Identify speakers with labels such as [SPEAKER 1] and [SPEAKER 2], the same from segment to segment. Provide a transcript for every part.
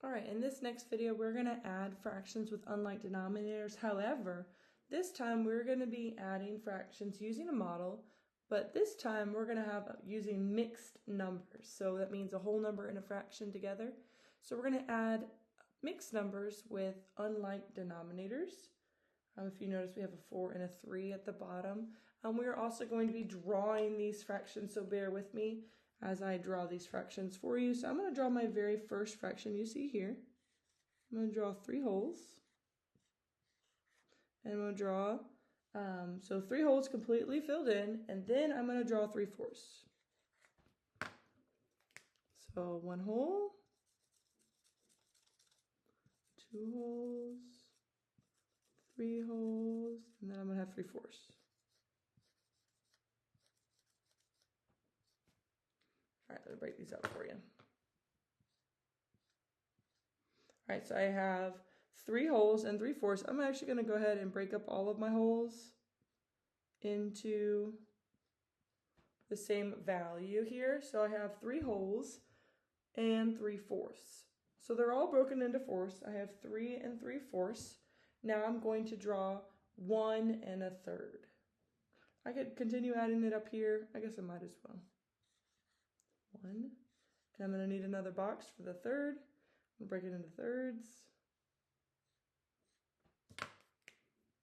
[SPEAKER 1] All right, in this next video, we're going to add fractions with unlike denominators. However, this time we're going to be adding fractions using a model, but this time we're going to have using mixed numbers. So that means a whole number and a fraction together. So we're going to add mixed numbers with unlike denominators. If you notice, we have a 4 and a 3 at the bottom. We're also going to be drawing these fractions, so bear with me as I draw these fractions for you. So I'm going to draw my very first fraction you see here. I'm going to draw 3 holes. And I'm going to draw, so 3 holes completely filled in, and then I'm going to draw 3/4. So 1 hole, 2 holes, 3 holes, and then I'm going to have 3/4. All right, let me break these out for you. All right, so I have 3 holes and 3/4. I'm actually going to go ahead and break up all of my holes into the same value here. So I have 3 holes and 3/4. So they're all broken into fourths. I have 3 and 3/4. Now I'm going to draw 1 and 1/3. I could continue adding it up here. I guess I might as well. 1, and I'm going to need another box for the third. I'm going to break it into thirds.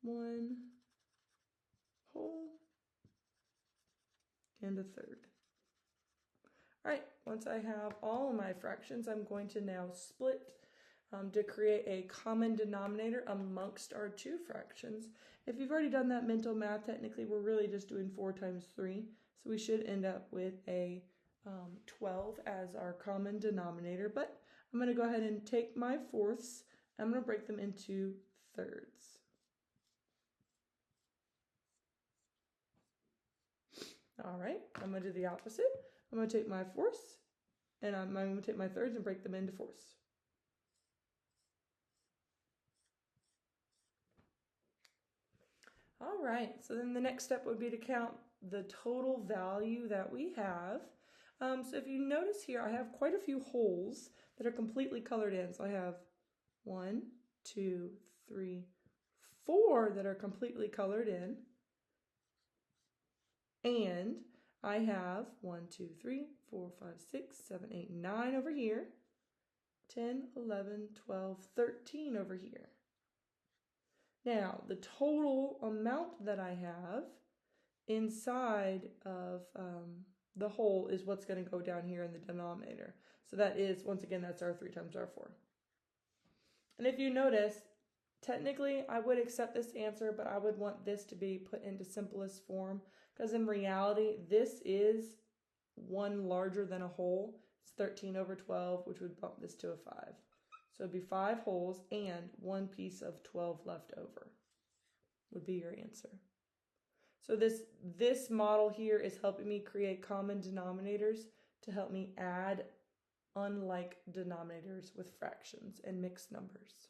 [SPEAKER 1] 1 whole and 1/3. All right, once I have all of my fractions, I'm going to now split to create a common denominator amongst our 2 fractions. If you've already done that mental math, technically we're really just doing 4 times 3, so we should end up with a 12 as our common denominator, but I'm going to go ahead and take my fourths, I'm going to break them into thirds. All right, I'm going to do the opposite. I'm going to take my fourths, and I'm going to take my thirds and break them into fourths. All right, so then the next step would be to count the total value that we have. So if you notice here, I have quite a few holes that are completely colored in. So I have 1, 2, 3, 4 that are completely colored in. And I have 1, 2, 3, 4, 5, 6, 7, 8, 9 over here. 10, 11, 12, 13 over here. Now, the total amount that I have inside of the hole is what's going to go down here in the denominator. So that is, once again, that's our 3 times our 4. And if you notice, technically I would accept this answer, but I would want this to be put into simplest form, because in reality, this is 1 larger than a hole. It's 13 over 12, which would bump this to a 5. So it'd be 5 holes and 1 piece of 12 left over would be your answer. So this model here is helping me create common denominators to help me add unlike denominators with fractions and mixed numbers.